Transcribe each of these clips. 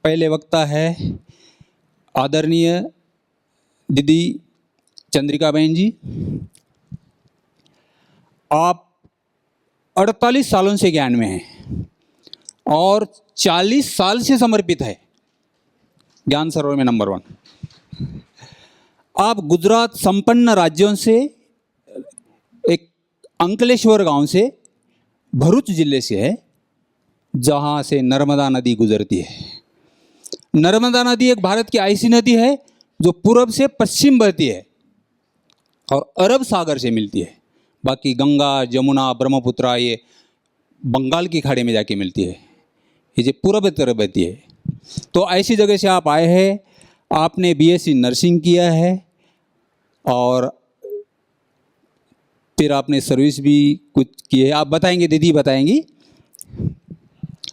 पहले वक्ता है आदरणीय दीदी चंद्रिका बहन जी। आप 48 सालों से ज्ञान में हैं और 40 साल से समर्पित है ज्ञान सरोवर में नंबर 1। आप गुजरात संपन्न राज्यों से एक अंकलेश्वर गांव से भरूच जिले से है, जहां से नर्मदा नदी गुजरती है। नर्मदा नदी एक भारत की ऐसी नदी है जो पूर्व से पश्चिम बहती है और अरब सागर से मिलती है। बाकी गंगा, जमुना, ब्रह्मपुत्रा ये बंगाल की खाड़ी में जाके मिलती है, ये जो पूर्व तरफ बहती है। तो ऐसी जगह से आप आए हैं, आपने बीएससी नर्सिंग किया है और फिर आपने सर्विस भी कुछ की है, आप बताएंगे, दीदी बताएंगी।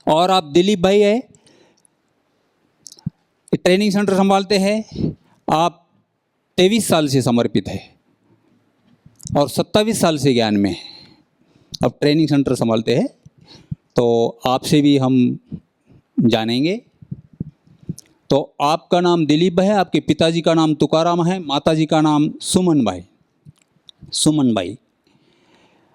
और आप दिलीप भाई है, ट्रेनिंग सेंटर संभालते हैं। आप 23 साल से समर्पित है और 27 साल से ज्ञान में अब ट्रेनिंग सेंटर संभालते हैं। तो आपसे भी हम जानेंगे। तो आपका नाम दिलीप है, आपके पिताजी का नाम तुकाराम है, माताजी का नाम सुमन भाई।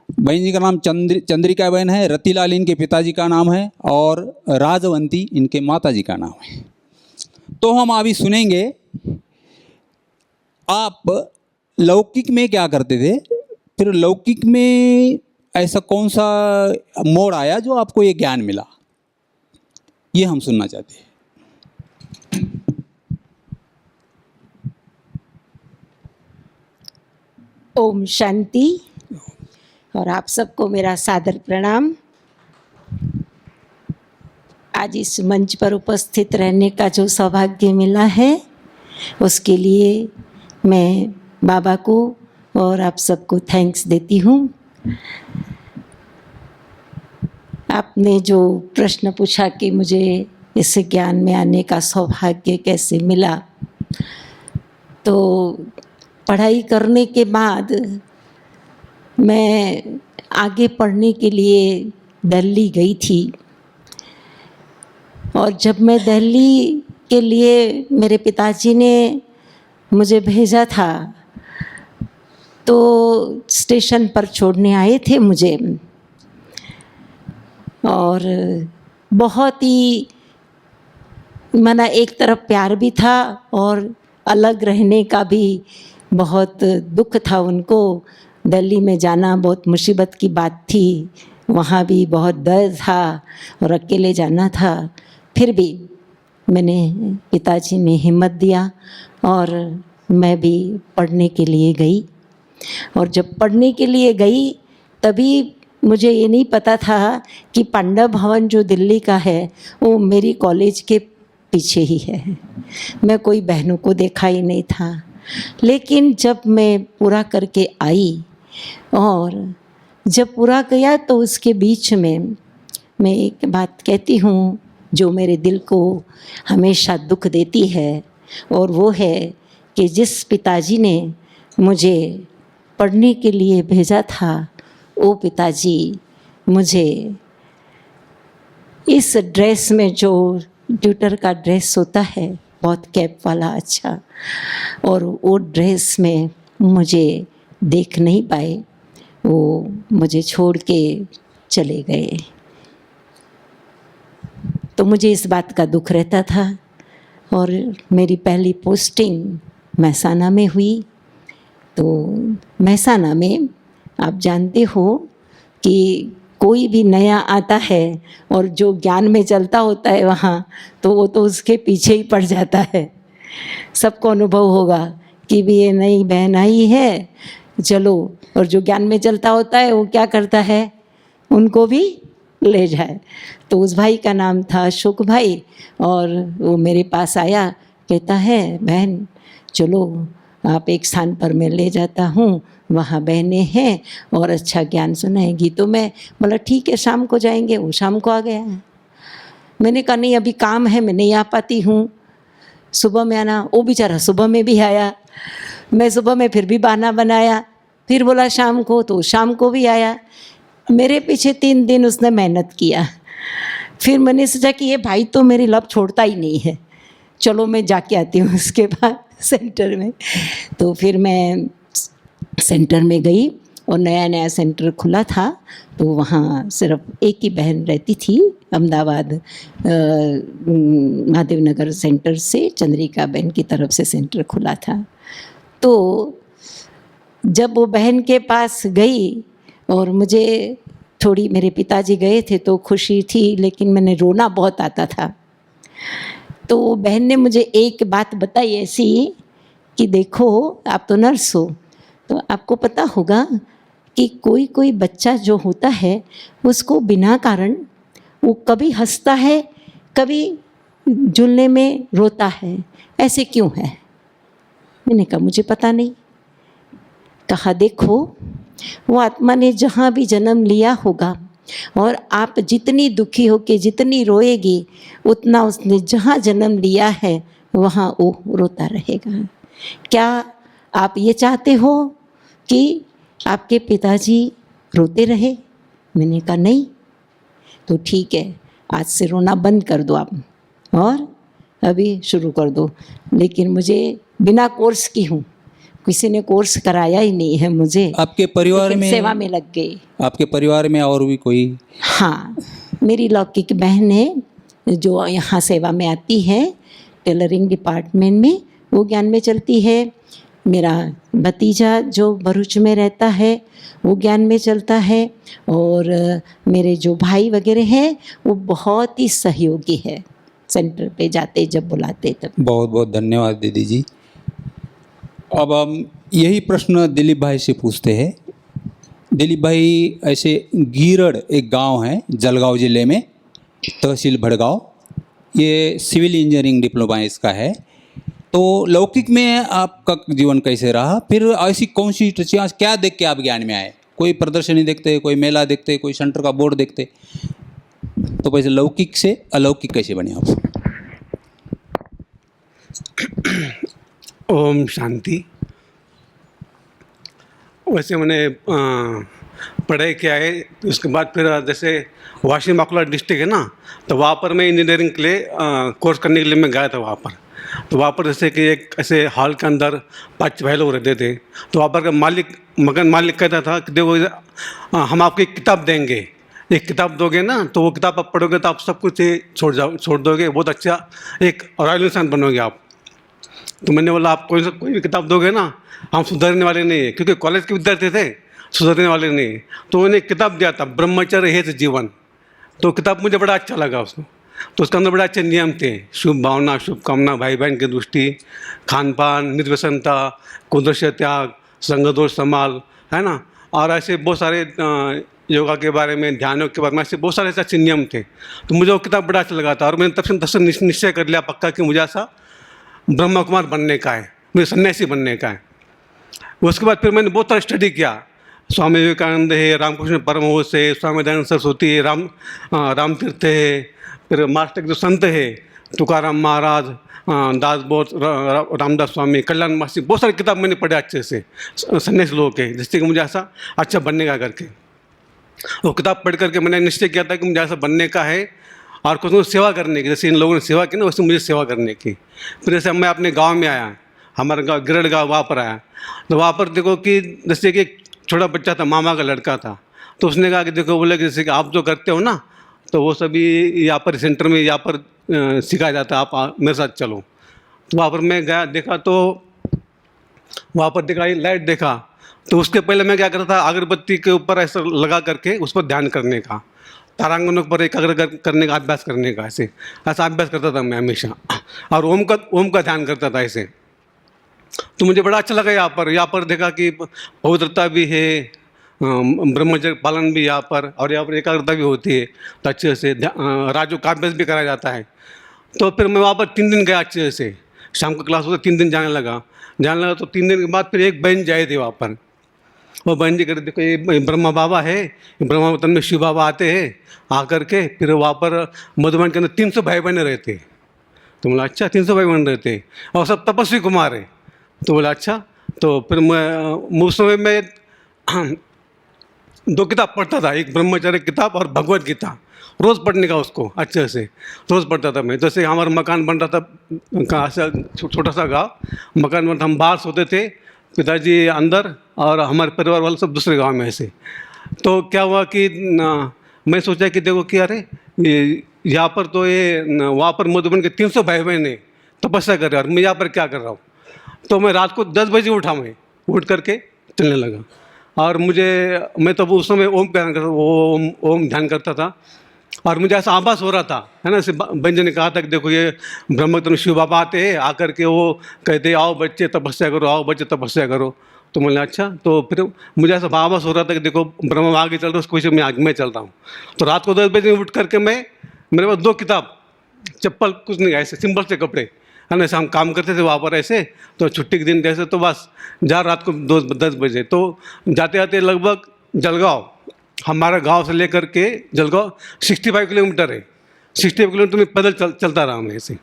बहन जी का नाम चंद्रिका बहन है, रतिलाल इनके पिताजी का नाम है और राजवंती इनके माताजी का नाम है। तो हम अभी सुनेंगे आप लौकिक में क्या करते थे, फिर लौकिक में ऐसा कौन सा मोड़ आया जो आपको ये ज्ञान मिला, ये हम सुनना चाहते हैं। ओम शांति और आप सबको मेरा सादर प्रणाम। आज इस मंच पर उपस्थित रहने का जो सौभाग्य मिला है उसके लिए मैं बाबा को और आप सबको थैंक्स देती हूँ। आपने जो प्रश्न पूछा कि मुझे इस ज्ञान में आने का सौभाग्य कैसे मिला, तो पढ़ाई करने के बाद मैं आगे पढ़ने के लिए दिल्ली गई थी और जब मैं दिल्ली के लिए मेरे पिताजी ने मुझे भेजा था तो स्टेशन पर छोड़ने आए थे मुझे और बहुत ही माना एक तरफ प्यार भी था और अलग रहने का भी बहुत दुख था। उनको दिल्ली में जाना बहुत मुसीबत की बात थी, वहाँ भी बहुत दर्द था और अकेले जाना था। फिर भी मैंने पिताजी ने हिम्मत दिया और मैं भी पढ़ने के लिए गई। और जब पढ़ने के लिए गई तभी मुझे ये नहीं पता था कि पांडव भवन जो दिल्ली का है वो मेरी कॉलेज के पीछे ही है। मैं कोई बहनों को देखा ही नहीं था। लेकिन जब मैं पूरा करके आई और जब पूरा किया तो उसके बीच में मैं एक बात कहती हूँ जो मेरे दिल को हमेशा दुख देती है, और वो है कि जिस पिताजी ने मुझे पढ़ने के लिए भेजा था वो पिताजी मुझे इस ड्रेस में, जो ट्यूटर का ड्रेस होता है बहुत कैप वाला अच्छा, और वो ड्रेस में मुझे देख नहीं पाए, वो मुझे छोड़ के चले गए। तो मुझे इस बात का दुख रहता था। और मेरी पहली पोस्टिंग महसाना में हुई। तो महसाना में आप जानते हो कि कोई भी नया आता है और जो ज्ञान में चलता होता है वहाँ, तो वो तो उसके पीछे ही पड़ जाता है। सबको अनुभव होगा कि भी ये नई बहन आई है, चलो, और जो ज्ञान में चलता होता है वो क्या करता है, उनको भी ले जाए। तो उस भाई का नाम था अशोक भाई, और वो मेरे पास आया, कहता है बहन चलो आप एक स्थान पर मैं ले जाता हूँ, वहाँ बहनें हैं और अच्छा ज्ञान सुनाएगी। तो मैं बोला ठीक है शाम को जाएंगे। वो शाम को आ गया है। मैंने कहा नहीं अभी काम है, मैं नहीं आ पाती हूँ, सुबह में आना। वो बेचारा सुबह में भी आया। मैं सुबह में फिर भी बहाना बनाया, फिर बोला शाम को, तो शाम को भी आया। मेरे पीछे 3 दिन उसने मेहनत किया। फिर मैंने सोचा कि ये भाई तो मेरी लब छोड़ता ही नहीं है, चलो मैं जाके आती हूँ उसके बाद सेंटर में। तो फिर मैं सेंटर में गई और नया नया सेंटर खुला था, तो वहाँ सिर्फ एक ही बहन रहती थी, अहमदाबाद महादेव नगर सेंटर से चंद्रिका बहन की तरफ से सेंटर खुला था। तो जब वो बहन के पास गई और मुझे थोड़ी, मेरे पिताजी गए थे तो खुशी थी, लेकिन मैंने रोना बहुत आता था। तो वो बहन ने मुझे एक बात बताई ऐसी कि देखो आप तो नर्स हो, तो आपको पता होगा कि कोई कोई बच्चा जो होता है उसको बिना कारण वो कभी हंसता है, कभी झूलने में रोता है, ऐसे क्यों है? मैंने कहा मुझे पता नहीं। कहा देखो वो आत्मा ने जहाँ भी जन्म लिया होगा और आप जितनी दुखी होके जितनी रोएगी उतना उसने जहाँ जन्म लिया है वहाँ वो रोता रहेगा। क्या आप ये चाहते हो कि आपके पिताजी रोते रहे? मैंने कहा नहीं। तो ठीक है, आज से रोना बंद कर दो आप और अभी शुरू कर दो। लेकिन मुझे बिना कोर्स की हूँ, किसी ने कोर्स कराया ही नहीं है मुझे। आपके परिवार में सेवा में लग गई। आपके परिवार में और भी कोई? हाँ, मेरी लौकिक बहन है जो यहाँ सेवा में आती है, टेलरिंग डिपार्टमेंट में, वो ज्ञान में चलती है। मेरा भतीजा जो भरूच में रहता है वो ज्ञान में चलता है। और मेरे जो भाई वगैरह हैं वो बहुत ही सहयोगी है, सेंटर पे जाते जब बुलाते तब। बहुत बहुत धन्यवाद दीदी जी। अब हम यही प्रश्न दिलीप भाई से पूछते हैं। दिलीप भाई, ऐसे गीरड़ एक गांव है जलगांव जिले में, तहसील भड़गांव, ये सिविल इंजीनियरिंग डिप्लोमा इसका है। तो लौकिक में आपका जीवन कैसे रहा? फिर ऐसी कौन सी रुचियाँ, क्या देख के आप ज्ञान में आए? कोई प्रदर्शनी देखते, कोई मेला देखते, कोई सेंटर का बोर्ड देखते, तो वैसे लौकिक से अलौकिक कैसे बने आप? ओम शांति। वैसे मैंने पढ़ाई किया है, उसके बाद फिर जैसे वाशी माकुला डिस्ट्रिक्ट है ना, तो वहाँ पर मैं इंजीनियरिंग के लिए कोर्स करने के लिए मैं गया था वहाँ पर। तो वहाँ पर जैसे कि एक ऐसे हॉल के अंदर 5 भाई लोग रहते थे। तो वहाँ पर का मकान मालिक कहता था कि देखो हम आपको एक किताब देंगे, एक किताब दोगे ना तो वो किताब आप पढ़ोगे तो आप सब कुछ छोड़ दोगे, बहुत अच्छा एक रॉयल इंसान बनोगे आप। तो मैंने बोला आप कोई भी किताब दोगे ना, हम सुधरने वाले नहीं है, क्योंकि कॉलेज के विद्यार्थी थे, सुधरने वाले नहीं। तो उन्हें किताब दिया था, ब्रह्मचर्य हेतु जीवन। तो किताब मुझे बड़ा अच्छा लगा उसमें। तो उसके अंदर बड़े अच्छे नियम थे, शुभ भावना, शुभ कामना, भाई बहन की दृष्टि, खान पान, निर्व्यसनता, कुदृश्य त्याग, संगदोष संभाल, है ना। और ऐसे बहुत सारे योगा के बारे में, ध्यानों के बारे में, ऐसे बहुत सारे अच्छे नियम थे। तो मुझे वो किताब बड़ा अच्छा लगा था और मैंने तब से निश्चय कर लिया पक्का कि मुझे ऐसा ब्रह्म कुमार बनने का है, मुझे सन्यासी बनने का है। उसके बाद फिर मैंने बहुत सारा स्टडी किया। स्वामी विवेकानंद है, रामकृष्ण परमहंस है, स्वामी दयानंद सरस्वती है, राम तीर्थ है, फिर मास्टर जो संत है तुकाराम महाराज, दास बोस, रामदास स्वामी, कल्याण मासी, बहुत सारी किताब मैंने पढ़े अच्छे से सन्यासी लोगों के, जिससे कि मुझे ऐसा अच्छा बनने का करके। वो किताब पढ़ करके मैंने निश्चय किया था कि मुझे ऐसा बनने का है और कुछ सेवा करने की, जैसे इन लोगों ने सेवा की ना वैसे मुझे सेवा करने की। फिर जैसे मैं अपने गांव में आया, हमारा गांव गिरड़ गांव, वहाँ पर आया। तो वहाँ पर देखो कि जैसे कि एक छोटा बच्चा था, मामा का लड़का था। तो उसने कहा कि देखो, बोले कि जैसे कि आप जो करते हो ना तो वो सभी यहाँ पर सेंटर में यहाँ पर सिखाया जाता है, आप मेरे साथ चलो। तो वहाँ पर मैं गया, देखा तो वहाँ पर देखा लाइट देखा। तो उसके पहले मैं क्या करता था, अगरबत्ती के ऊपर ऐसा लगा करके उस पर ध्यान करने का, तारांगनों पर एकाग्र करने का, अभ्यास करने का, ऐसा अभ्यास करता था मैं हमेशा। और ओम का ध्यान करता था ऐसे। तो मुझे बड़ा अच्छा लगा। यहाँ पर देखा कि पवित्रता भी है, ब्रह्मचर्य पालन भी यहाँ पर एकाग्रता भी होती है। तो अच्छे से राजयोग का अभ्यास भी कराया जाता है। तो फिर मैं वहाँ पर 3 दिन गया अच्छे से, शाम का क्लास होता 3 दिन जाने लगा। तो 3 दिन के बाद फिर एक बहन जाए थे वहाँ पर। वो बहन जी कहते देखो ये ब्रह्मा बाबा है, ब्रह्मा वतन में शिव बाबा आते हैं, आकर के फिर वहाँ पर मधुबन के अंदर 300 भाई बहने रहते। तो बोला अच्छा 300 भाई बहन रहते और सब तपस्वी कुमार है। तो बोला अच्छा। तो फिर मैं उस समय में 2 किताब पढ़ता था, एक ब्रह्मचर्य किताब और भगवत गीता, रोज़ पढ़ने का उसको अच्छे से रोज़ पढ़ता था मैं। जैसे हमारा मकान बन रहा था, कहाँ से छोटा सा गाँव मकान बन, हम बाहर सोते थे, पिताजी अंदर और हमारे परिवार वाले सब दूसरे गांव में ऐसे। तो क्या हुआ कि मैं सोचा कि देखो कि अरे यहाँ पर तो ये वहाँ पर मधुबन के 300 भाई बहन ने तपस्या कर रहे हैं और मैं यहाँ पर क्या कर रहा हूँ। तो मैं रात को 10 बजे उठा, मैं उठ करके चलने लगा। और मैं तो उस समय ओम ध्यान करता था और मुझे ऐसा आभास हो रहा था, है ना। ऐसे बंजन ने कहा था कि देखो ये ब्रह्म शिव बाबा आते हैं, आकर के वो कहते आओ बच्चे तपस्या करो, आओ बच्चे तपस्या करो। तो मैंने अच्छा, तो फिर मुझे ऐसा आभास हो रहा था कि देखो ब्रह्म आगे चल रहा है, उसको पीछे मैं चल रहा हूँ। तो रात को 10 बजे उठ करके मेरे पास 2 किताब, चप्पल कुछ नहीं, ऐसे सिंपल से कपड़े, है ना। ऐसे हम काम करते थे वहाँ पर ऐसे, तो छुट्टी के दिन जैसे, तो बस जा रात को 10 बजे, तो जाते जाते लगभग जलगांव, हमारा गांव से लेकर के जलगांव 65 किलोमीटर है। 65 किलोमीटर में पैदल चलता रहा मैं ऐसे,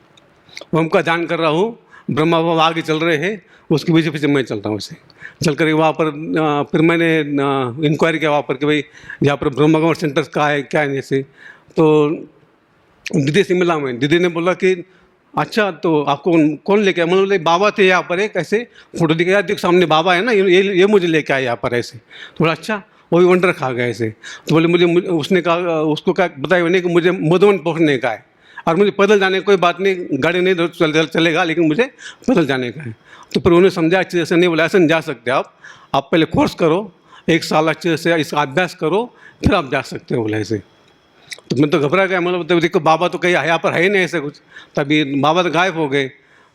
ओम का ध्यान कर रहा हूँ, ब्रह्मा बाबा आगे चल रहे हैं, उसके पीछे पीछे मैं चलता हूँ ऐसे। चल कर वहाँ पर फिर मैंने इंक्वायरी किया वहाँ पर कि भाई यहाँ पर ब्रह्मा कुमार सेंटर कहाँ है, क्या है ऐसे। तो दीदी से मिला मैं, दीदी ने बोला कि अच्छा तो आपको कौन लेके आया। मतलब बाबा थे यहाँ पर, एक ऐसे फोटो दिखा, यार देखो सामने बाबा है ना, ये मुझे लेके आए यहाँ पर ऐसे। थोड़ा अच्छा, वो भी वंडर खा गया ऐसे। तो बोले मुझे उसने कहा, उसको क्या बताया मैंने कि मुझे मधुबन पहुँचने का है और मुझे पैदल जाने कोई बात नहीं, गाड़ी नहीं चलेगा, लेकिन मुझे पैदल जाने का है। तो फिर उन्होंने समझा अच्छे से, नहीं बोला ऐसे नहीं जा सकते आप पहले कोर्स करो, 1 साल अच्छे से इसका अभ्यास करो, फिर आप जा सकते हो, बोला ऐसे। तो मैं तो घबरा गया, मतलब देखो बाबा तो कहीं यहाँ पर है ही नहीं ऐसे कुछ, तभी बाबा तो गायब हो गए।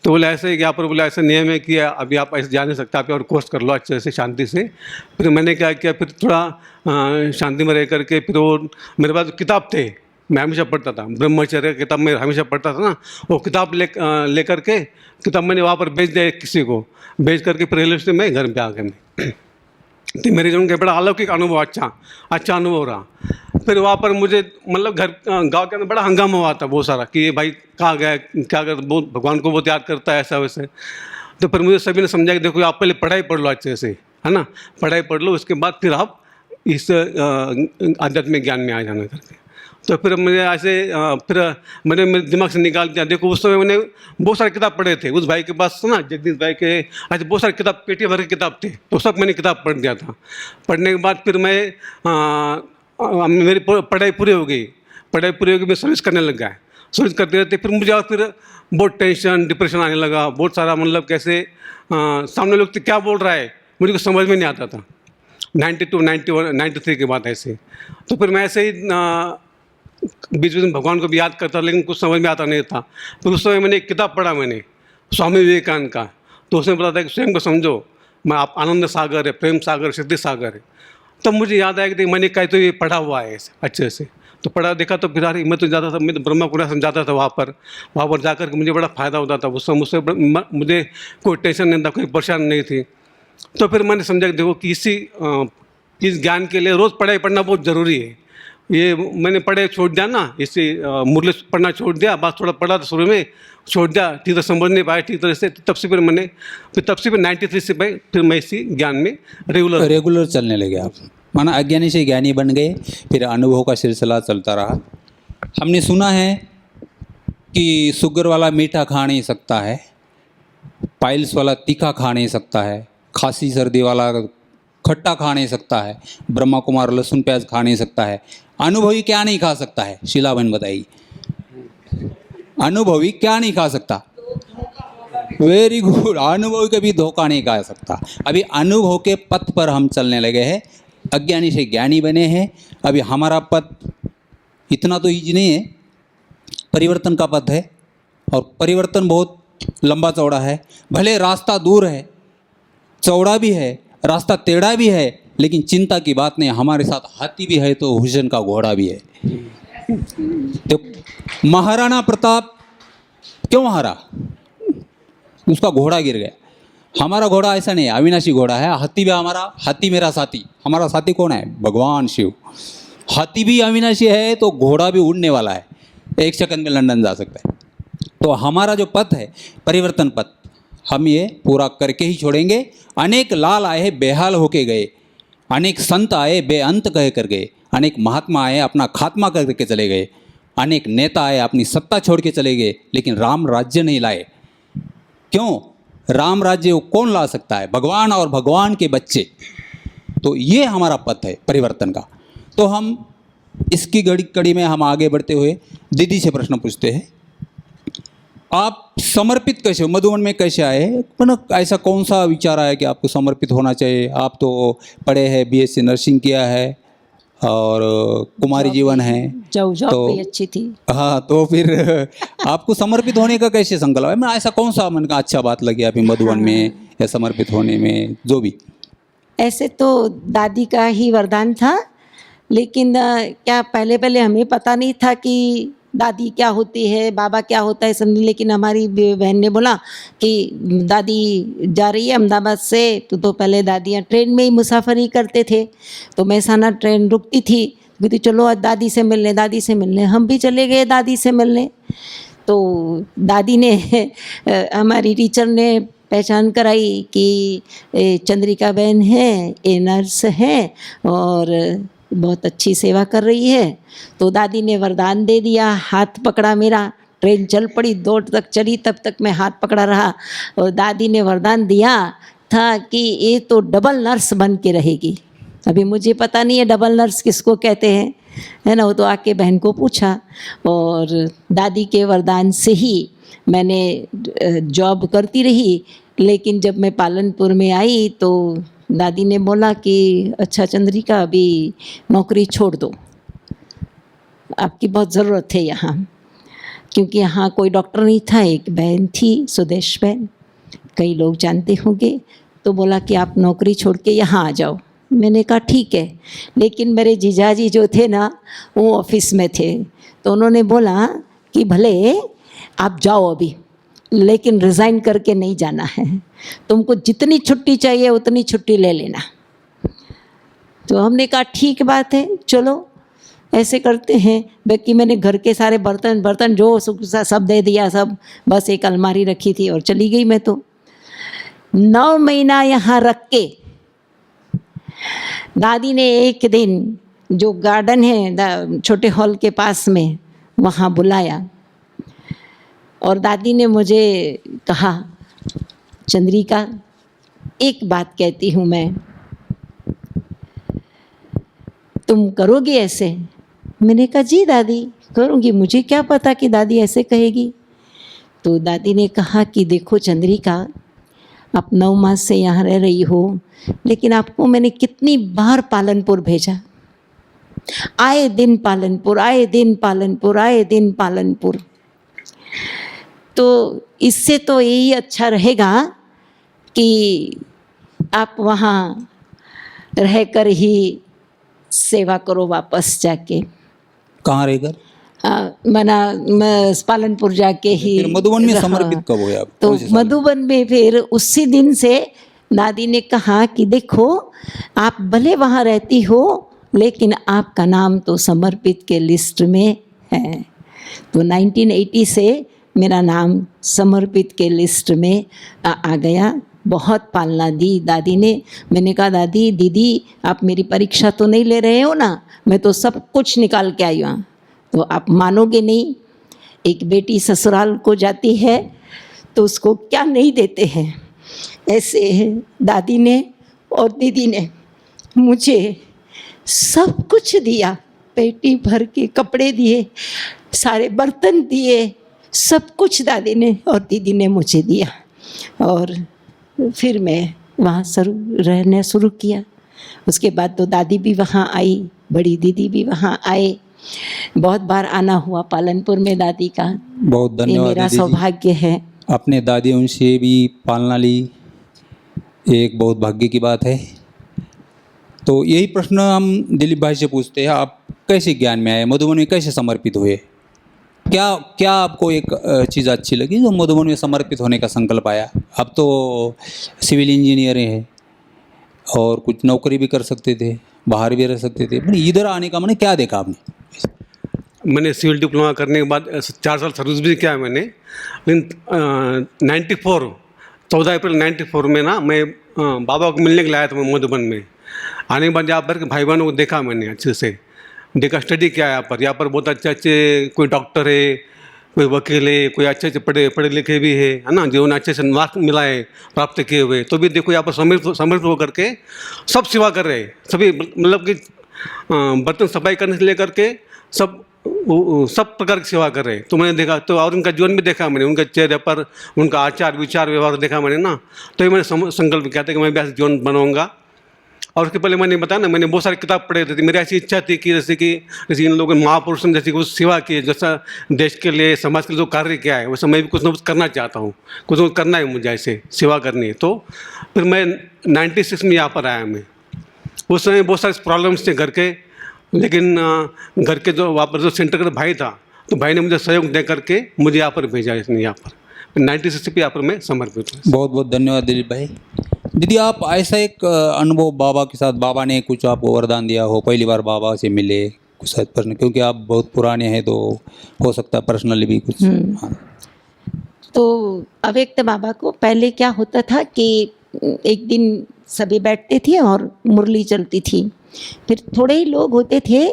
तो बोले ऐसे यहाँ पर, बोला ऐसे नियम है कि अभी आप ऐसे जा नहीं सकते, आप और कोर्स कर लो अच्छे से शांति से। फिर मैंने क्या किया, फिर थोड़ा शांति में रह करके, फिर वो मेरे पास किताब थे, मैं हमेशा पढ़ता था, ब्रह्मचर्य किताब मैं हमेशा पढ़ता था ना, वो किताब ले करके किताब मैंने वहाँ पर बेच दिया किसी को, बेच करके फिर रेलवे स्टेशन में घर पे आ गए मैं। तो मेरे जीवन का बड़ा अलौकिक अनुभव, अच्छा अनुभव रहा। फिर वहाँ पर मुझे मतलब गाँव के अंदर बड़ा हंगामा हुआ था बहुत सारा कि ये भाई कहाँ गया, क्या करता, बहुत भगवान को बहुत याद करता है ऐसा वैसे। तो फिर मुझे सभी ने समझा कि देखो आप पहले पढ़ाई पढ़ लो अच्छे से, है ना, पढ़ाई पढ़ लो, उसके बाद फिर आप इस आध्यात्मिक ज्ञान में आ जाना करके। तो फिर मुझे ऐसे फिर मैंने मेरे दिमाग से निकाल दिया, देखो उस समय मैंने बहुत सारे किताब पढ़े थे उस भाई के पास ना, जगदीश भाई के ऐसे बहुत सारे किताब, पेटी भर के किताब थे, तो सब मैंने किताब पढ़ दिया था। पढ़ने के बाद फिर मेरी पढ़ाई पूरी हो गई, मैं सर्विस करने लग गया। सर्विस करते रहते फिर मुझे और फिर बहुत टेंशन डिप्रेशन आने लगा, बहुत सारा, मतलब कैसे सामने लोग क्या बोल रहा है मुझे कुछ समझ में नहीं आता था। 92, 91, 93 के बाद ऐसे। तो फिर मैं ऐसे ही बीच में भगवान को भी याद करता, लेकिन कुछ समझ में आता नहीं था। फिर उस समय मैंने एक किताब पढ़ा मैंने, स्वामी विवेकानंद का। तो उसने बोला था कि स्वयं को समझो, मैं आप आनंद सागर है, प्रेम सागर, शक्ति सागर है। तब मुझे याद आया कि मैंने कहीं तो ये पढ़ा हुआ है अच्छे से। तो पढ़ा देखा तो फिर मैं तो जाता था, मैं तो ब्रह्मा कुमार समझाता था वहाँ पर जाकर के मुझे बड़ा फ़ायदा होता था। उस समय मुझे कोई टेंशन नहीं था, कोई परेशानी नहीं थी। तो फिर मैंने समझा कि देखो कि इस ज्ञान के लिए रोज़ पढ़ाई पढ़ना बहुत ज़रूरी है। ये मैंने पढ़े छोड़ दिया ना, इससे मुरली पढ़ना छोड़ दिया, बस थोड़ा पढ़ा था शुरू में, छोड़ दिया, ठीक तरह समझ नहीं पाया ठीक तरह से। तब से फिर 93 से फिर मैं इसी ज्ञान में रेगुलर चलने लगे आप, माना अज्ञानी से ज्ञानी बन गए। फिर अनुभव का सिलसिला चलता रहा। हमने सुना है कि शुगर वाला मीठा खा नहीं सकता है, पाइल्स वाला तीखा खा नहीं सकता है, खांसी सर्दी वाला खट्टा खा नहीं सकता है, ब्रह्मा कुमार लहसुन प्याज खा नहीं सकता है। अनुभवी क्या नहीं खा सकता है, शीला बहन बताइए, अनुभवी क्या नहीं खा सकता? वेरी गुड, अनुभवी कभी धोखा नहीं खा सकता। अभी अनुभव के पथ पर हम चलने लगे हैं, अज्ञानी से ज्ञानी बने हैं। अभी हमारा पथ इतना तो ईजी नहीं है, परिवर्तन का पथ है, और परिवर्तन बहुत लंबा चौड़ा है। भले रास्ता दूर है, चौड़ा भी है, रास्ता टेढ़ा भी है, लेकिन चिंता की बात नहीं, हमारे साथ हाथी भी है तो हुसैन का घोड़ा भी है। तो महाराणा प्रताप क्यों हारा? उसका घोड़ा गिर गया। हमारा घोड़ा ऐसा नहीं है, अविनाशी घोड़ा है। हाथी भी हमारा, हाथी मेरा साथी। हमारा साथी कौन है? भगवान शिव। हाथी भी अविनाशी है तो घोड़ा भी उड़ने वाला है, 1 सेकंड में लंदन जा सकता है। तो हमारा जो पथ है परिवर्तन पथ, हम ये पूरा करके ही छोड़ेंगे। अनेक लाल आए हैं, बेहाल होके गए, अनेक संत आए बेअंत कह कर गए, अनेक महात्मा आए अपना खात्मा करके चले गए, अनेक नेता आए अपनी सत्ता छोड़ के चले गए, लेकिन राम राज्य नहीं लाए। क्यों? राम राज्य को कौन ला सकता है? भगवान और भगवान के बच्चे। तो ये हमारा पथ है परिवर्तन का। तो हम इसकी कड़ी में हम आगे बढ़ते हुए दीदी से प्रश्न पूछते हैं, आप समर्पित कैसे हो? मधुबन में कैसे आए? मतलब ऐसा कौन सा विचार आया कि आपको समर्पित होना चाहिए? आप तो पढ़े हैं, बीएससी नर्सिंग किया है और कुमारी जीवन है, जॉब तो भी अच्छी थी। हाँ, तो फिर आपको समर्पित होने का कैसे संकल्प है? मैं ऐसा कौन सा मन का अच्छा बात लगी अभी मधुबन में या समर्पित होने में, जो भी? ऐसे तो दादी का ही वरदान था, लेकिन क्या पहले पहले हमें पता नहीं था कि दादी क्या होती है, बाबा क्या होता है, समझ। लेकिन हमारी बहन ने बोला कि दादी जा रही है अहमदाबाद से, तो पहले दादियाँ ट्रेन में ही मुसाफरी करते थे, तो महसाना ट्रेन रुकती थी, कहती चलो आज दादी से मिलने, दादी से मिलने। हम भी चले गए दादी से मिलने। तो दादी ने हमारी टीचर ने पहचान कराई कि चंद्रिका बहन है, ये नर्स है और बहुत अच्छी सेवा कर रही है। तो दादी ने वरदान दे दिया, हाथ पकड़ा मेरा, ट्रेन चल पड़ी, दौड़ तक चली, तब तक मैं हाथ पकड़ा रहा। और दादी ने वरदान दिया था कि ये तो डबल नर्स बन के रहेगी। अभी मुझे पता नहीं है डबल नर्स किसको कहते हैं, है ना, वो तो आके बहन को पूछा। और दादी के वरदान से ही मैंने जॉब करती रही। लेकिन जब मैं पालनपुर में आई तो दादी ने बोला कि अच्छा चंद्रिका, अभी नौकरी छोड़ दो, आपकी बहुत ज़रूरत है यहाँ, क्योंकि यहाँ कोई डॉक्टर नहीं था। एक बहन थी, सुदेश बहन, कई लोग जानते होंगे। तो बोला कि आप नौकरी छोड़ के यहाँ आ जाओ। मैंने कहा ठीक है, लेकिन मेरे जीजाजी जो थे ना, वो ऑफिस में थे, तो उन्होंने बोला कि भले आप जाओ अभी, लेकिन रिज़ाइन करके नहीं जाना है, तुमको जितनी छुट्टी चाहिए उतनी छुट्टी ले लेना। तो हमने कहा ठीक बात है, चलो ऐसे करते हैं। बाकी मैंने घर के सारे बर्तन जो सब दे दिया, सब बस एक अलमारी रखी थी और चली गई मैं। तो 9 महीना यहाँ रख के दादी ने एक दिन जो गार्डन है छोटे हॉल के पास में, वहाँ बुलाया और दादी ने मुझे कहा, चंद्रिका एक बात कहती हूँ मैं, तुम करोगी ऐसे? मैंने कहा जी दादी करूँगी, मुझे क्या पता कि दादी ऐसे कहेगी। तो दादी ने कहा कि देखो चंद्रिका, आप 9 मास से यहाँ रह रही हो, लेकिन आपको मैंने कितनी बार पालनपुर भेजा, आए दिन पालनपुर, आए दिन पालनपुर, आए दिन पालनपुर। तो इससे तो यही अच्छा रहेगा कि आप वहाँ रहकर ही सेवा करो वापस जाके। कहाँ रहकर? मैं पालनपुर जाके ही। फिर मधुबन में समर्पित कब हुए आप? तो मधुबन में फिर उसी दिन से दादी ने कहा कि देखो, आप भले वहाँ रहती हो, लेकिन आपका नाम तो समर्पित के लिस्ट में है। तो 1980 से मेरा नाम समर्पित के लिस्ट में आ गया। बहुत पालना दी दादी ने। मैंने कहा दादी, दीदी आप मेरी परीक्षा तो नहीं ले रहे हो ना, मैं तो सब कुछ निकाल के आई हूँ। तो आप मानोगे नहीं, एक बेटी ससुराल को जाती है तो उसको क्या नहीं देते हैं, ऐसे दादी ने और दीदी ने मुझे सब कुछ दिया। पेटी भर के कपड़े दिए, सारे बर्तन दिए, सब कुछ दादी ने और दीदी ने मुझे दिया। और फिर मैं वहाँ रहना शुरू किया। उसके बाद तो दादी भी वहाँ आई, बड़ी दीदी भी वहाँ आए। बहुत बार आना हुआ पालनपुर में दादी का। बहुत धन्यवाद, ये मेरा सौभाग्य है। अपने दादी उनसे भी पालना ली, एक बहुत भाग्य की बात है। तो यही प्रश्न हम दिलीप भाई से पूछते हैं, आप कैसे ज्ञान में आए, मधुबन में कैसे समर्पित हुए? क्या आपको एक चीज़ अच्छी लगी जो मधुबन में समर्पित होने का संकल्प आया? अब तो सिविल इंजीनियर हैं और कुछ नौकरी भी कर सकते थे, बाहर भी रह सकते थे, पर इधर आने का मैंने क्या देखा आपने? मैंने सिविल डिप्लोमा करने के बाद 4 साल सर्विस भी किया मैंने। लेकिन 14 अप्रैल 94 में ना, मैं बाबा को मिलने के लिए आया था मैं मधुबन में। आने के बाद यहाँ पर भाई बहनों को देखा मैंने अच्छे से, देखा स्टडी किया यहाँ पर बहुत अच्छे अच्छे कोई डॉक्टर है, कोई वकील है, कोई अच्छे अच्छे पढ़े लिखे भी है ना, जिन्होंने अच्छे से मार्क्स मिला है प्राप्त किए हुए, तो भी देखो यहाँ पर समृद्ध होकर के सब सेवा कर रहे हैं सभी, मतलब कि बर्तन सफाई करने से लेकर के सब प्रकार की सेवा कर रहे हैं। तो मैंने देखा, तो और उनका जीवन भी देखा मैंने, उनके चेहरे पर उनका आचार विचार व्यवहार देखा मैंने ना, तो ये मैंने संकल्प किया था कि मैं भी ऐसे जीवन बनाऊंगा। और उसके पहले मैंने बताया ना, मैंने बहुत सारी किताब पढ़े थे, मेरी ऐसी इच्छा थी कि जैसे इन लोगों ने महापुरुषों ने जैसे कुछ सेवा की, जैसा देश के लिए समाज के लिए जो कार्य किया है वैसा मैं भी कुछ ना कुछ करना चाहता हूँ, कुछ ना कुछ करना है मुझे, ऐसे सेवा करनी है। तो फिर मैं 96 में यहाँ पर आया। मैं उस समय बहुत सारे प्रॉब्लम्स थे घर के, लेकिन घर के जो वहाँ पर जो सेंटर का भाई था, तो भाई ने मुझे सहयोग दे करके मुझे यहाँ पर भेजा, इसने यहाँ पर 96 पे यहाँ पर मैं समर्पित हूँ। बहुत बहुत धन्यवाद दिलीप भाई। दीदी, आप ऐसा एक अनुभव बाबा के साथ, बाबा ने कुछ आपको वरदान दिया हो, पहली बार बाबा से मिले, कुछ शायद प्रश्न, क्योंकि आप बहुत पुराने हैं तो हो सकता है पर्सनली भी कुछ। हाँ। तो अव्यक्त बाबा को पहले क्या होता था कि एक दिन सभी बैठते थे और मुरली चलती थी, फिर थोड़े ही लोग होते थे,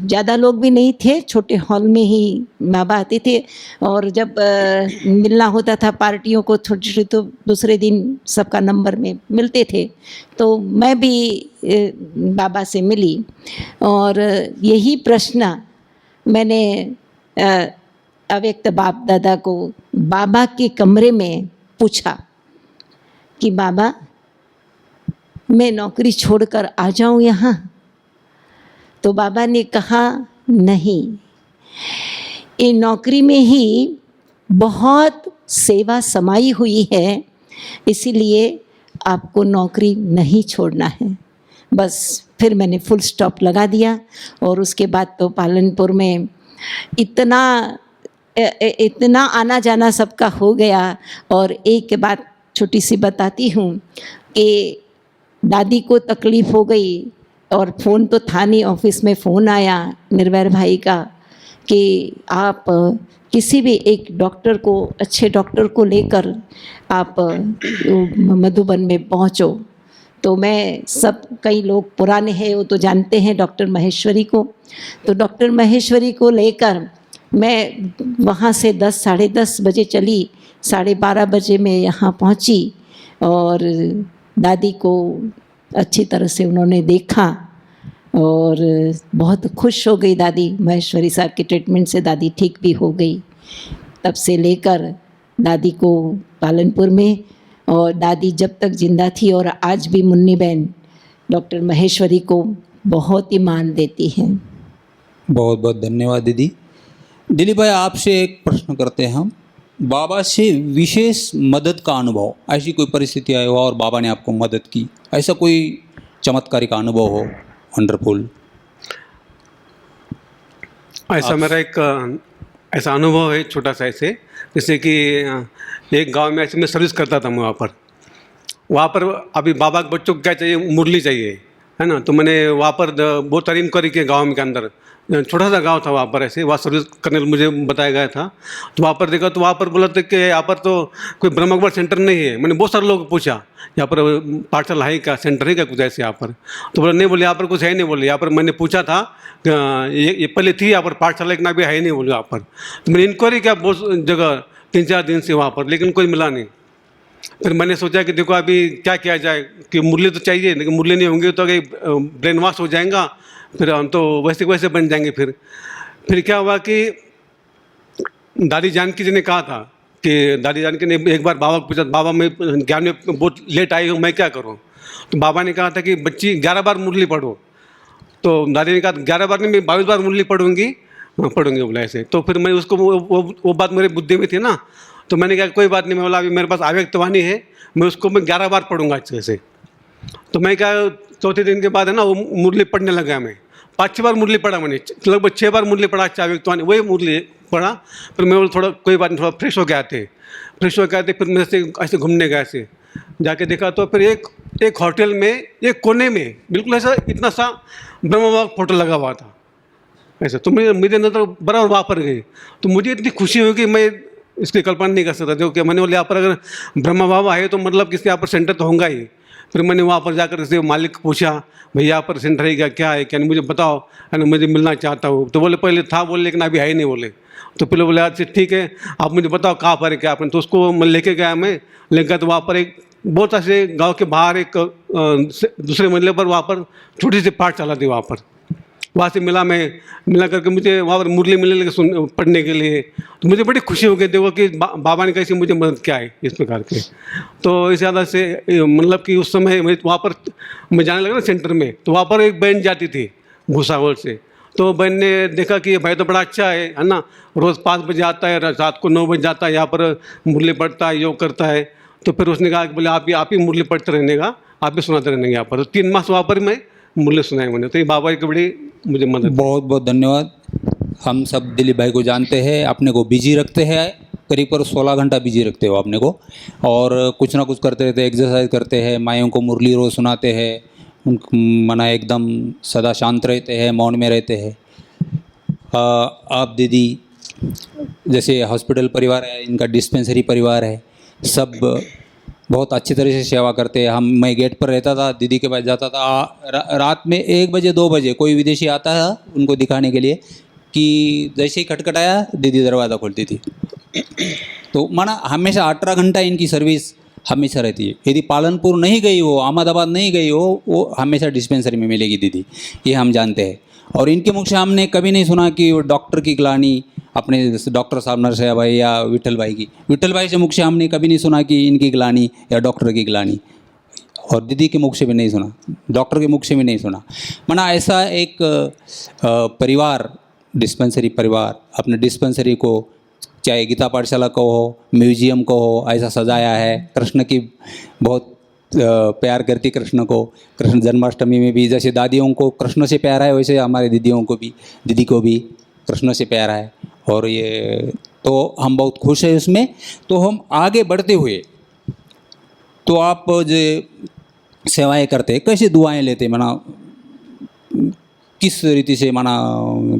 ज़्यादा लोग भी नहीं थे, छोटे हॉल में ही बाबा आते थे। और जब मिलना होता था पार्टियों को छोटे छोटे, तो दूसरे दिन सबका नंबर में मिलते थे। तो मैं भी बाबा से मिली और यही प्रश्न मैंने अव्यक्त बाप दादा को बाबा के कमरे में पूछा कि बाबा, मैं नौकरी छोड़कर आ जाऊं यहाँ? तो बाबा ने कहा नहीं, ये नौकरी में ही बहुत सेवा समाई हुई है, इसीलिए आपको नौकरी नहीं छोड़ना है। बस फिर मैंने फुल स्टॉप लगा दिया। और उसके बाद तो पालनपुर में इतना आना जाना सबका हो गया। और एक बात छोटी सी बताती हूँ कि दादी को तकलीफ़ हो गई और फ़ोन तो था नहीं, ऑफिस में फ़ोन आया निर्वैर भाई का कि आप किसी भी एक डॉक्टर को, अच्छे डॉक्टर को लेकर आप मधुबन में पहुँचो। तो मैं कई लोग पुराने हैं वो तो जानते हैं डॉक्टर महेश्वरी को। तो डॉक्टर महेश्वरी को लेकर मैं वहाँ से 10 साढ़े 10 बजे चली, 12:30 बजे मैं यहाँ पहुँची और दादी को अच्छी तरह से उन्होंने देखा और बहुत खुश हो गई दादी। महेश्वरी साहब के ट्रीटमेंट से दादी ठीक भी हो गई। तब से लेकर दादी को पालनपुर में, और दादी जब तक जिंदा थी और आज भी मुन्नी बहन डॉक्टर महेश्वरी को बहुत ही मान देती हैं। बहुत बहुत धन्यवाद दीदी। दिलीप भाई, आपसे एक प्रश्न करते हैं हम, बाबा से विशेष मदद का अनुभव, ऐसी कोई परिस्थिति आई हो और बाबा ने आपको मदद की, ऐसा कोई चमत्कारिक अनुभव हो, वंडरफुल? ऐसा मेरा एक ऐसा अनुभव है छोटा सा, ऐसे जैसे कि एक गांव में ऐसे मैं सर्विस करता था। मैं वहाँ पर अभी बाबा के बच्चों को क्या चाहिए, मुरली चाहिए, है ना। तो मैंने वहाँ पर बहुत तारीफ इंक्वायरी की गाँव के अंदर, छोटा सा गांव था वहाँ पर, ऐसे वहाँ सर्विस करने मुझे बताया गया था। तो वहाँ पर देखा तो वहाँ पर बोला था कि यहाँ पर तो कोई ब्रह्म कुमार सेंटर नहीं है। मैंने बहुत सारे लोगों को पूछा यहाँ पर पाठशाला है क्या, सेंटर है क्या कुछ ऐसे यहाँ पर? तो बोला नहीं, बोले यहाँ पर कुछ है नहीं। बोले यहाँ पर मैंने पूछा था ये पहले थी यहाँ पर पाठशाला, एक ना भी है नहीं बोले यहाँ पर। तो मैंने इंक्वायरी किया बहुत जगह 3-4 दिन से वहाँ पर, लेकिन कोई मिला नहीं। फिर मैंने सोचा कि देखो अभी क्या किया जाए, कि मुरली तो चाहिए, लेकिन मुरली नहीं होंगी तो ब्रेन वॉश हो जाएगा, फिर हम तो वैसे बन जाएंगे। फिर क्या हुआ कि दादी जानकी जी ने कहा था कि दादी जानकी ने एक बार बाबा को पूछा, बाबा मैं ज्ञान में बहुत लेट आई हूँ, मैं क्या करूँ? तो बाबा ने कहा था कि बच्ची 11 बार मुरली पढ़ो। तो दादी ने कहा 11 बार नहीं, मैं 22 बार मुरली पढ़ूंगी बोला ऐसे। तो फिर मैं उसको वो बात मेरे बुद्धि में थी ना, तो मैंने कहा कोई बात नहीं, मैं बोला अभी मेरे पास अव्यक्तवाणी है, मैं 11 बार पढ़ूंगा अच्छे से। तो मैं क्या, चौथे दिन के बाद है ना वो मुरली पढ़ने लगा। मैं 5-6 बार मुरली पढ़ा, मैंने लगभग 6 बार मुरली पढ़ा, अच्छा अव्यक्तवाणी वही मुरली पढ़ा। फिर मैं थोड़ा कोई बात नहीं, थोड़ा फ्रेश हो गए आते। फिर मैं ऐसे घूमने गया, ऐसे जाके देखा तो फिर एक होटल में एक कोने में बिल्कुल ऐसा इतना सा ब्रह्म बाबा का फोटो लगा हुआ था ऐसे। तो मेरे नजर बराबर वहाँ पर गई, तो मुझे इतनी खुशी हुई कि मैं इसकी कल्पना नहीं कर सकता। जो कि मैंने बोले यहाँ पर अगर ब्रह्मा बाबा है तो मतलब किसी यहाँ पर सेंटर तो होगा ही। फिर मैंने वहाँ पर जाकर से मालिक को पूछा, भैया यहाँ पर सेंटर है क्या है, क्या नहीं मुझे बताओ, है ना, मुझे मिलना चाहता हूँ। तो बोले पहले था बोले, लेकिन अभी है ही नहीं बोले। तो पहले बोले अच्छा ठीक है, आप मुझे बताओ कहाँ पर है क्या आपने। तो उसको मैं लेके गया, मैं लेके गया तो वहाँ पर एक बहुत ऐसे गांव के बाहर एक दूसरे मंजिले पर वहाँ पर छोटी सी पाठशाला थी। वहाँ से मिला करके मुझे वहाँ पर मुरली मिलने लगे पढ़ने के लिए। तो मुझे बड़ी खुशी हो गई, देखो कि बाबा ने कैसे मुझे मदद किया है इस प्रकार के। तो इस ज़्यादा से मतलब कि उस समय वहाँ पर मैं जाने लगा ना सेंटर में, तो वहाँ पर एक बहन जाती थी भूसावल से। तो बहन ने देखा कि ये भाई तो बड़ा अच्छा है ना, रोज़ 5 बजे आता है, रात को 9 बजे जाता है, यहाँ पर मुरली पढ़ता है, योग करता है। तो फिर उसने कहा कि बोले आप ही मुरली पढ़ते रहने का, आप ही सुनाते रहने यहाँ पर। तो 3 मास वहाँ पर मैं मुरली सुनाए मैंने। तो ये बाबा की बड़ी मुझे मदद। बहुत बहुत धन्यवाद। हम सब दिलीप भाई को जानते हैं, अपने को बिजी रखते हैं, करीब पर 16 घंटा बिजी रखते हो अपने को, और कुछ ना कुछ करते रहते हैं, एक्सरसाइज करते हैं, मायों को मुरली रोज़ सुनाते हैं, उन मना एकदम सदा शांत रहते हैं, मौन में रहते हैं। आप दीदी जैसे हॉस्पिटल परिवार है, इनका डिस्पेंसरी परिवार है, सब बहुत अच्छी तरह से सेवा करते हैं। मैं गेट पर रहता था, दीदी के पास जाता था, रात में 1 बजे 2 बजे कोई विदेशी आता था उनको दिखाने के लिए, कि जैसे ही खटखटाया दीदी दरवाज़ा खोलती थी। तो माना हमेशा 18 घंटा इनकी सर्विस हमेशा रहती है। यदि पालनपुर नहीं गई हो, अहमदाबाद नहीं गई हो, वो हमेशा डिस्पेंसरी में मिलेगी दीदी, ये हम जानते हैं। और इनके मुख से हमने कभी नहीं सुना कि वो डॉक्टर की ग्लानी, अपने डॉक्टर साहब नरसैया भाई या विठल भाई से मुख से हमने कभी नहीं सुना कि इनकी ग्लानी या डॉक्टर की ग्लानी, और दीदी के मुख से भी नहीं सुना, डॉक्टर के मुख से भी नहीं सुना। माना ऐसा एक परिवार, डिस्पेंसरी परिवार अपने डिस्पेंसरी को, चाहे गीता पाठशाला को हो, म्यूजियम को हो, ऐसा सजाया है। कृष्ण की बहुत प्यार करती कृष्ण को। कृष्ण जन्माष्टमी में भी जैसे दादियों को कृष्ण से प्यार है, वैसे हमारे दीदी को भी कृष्ण से प्यार है। और ये तो हम बहुत खुश हैं उसमें। तो हम आगे बढ़ते हुए, तो आप जो सेवाएं करते हैं, कैसे दुआएं लेते हैं, माना किस रीति से, माना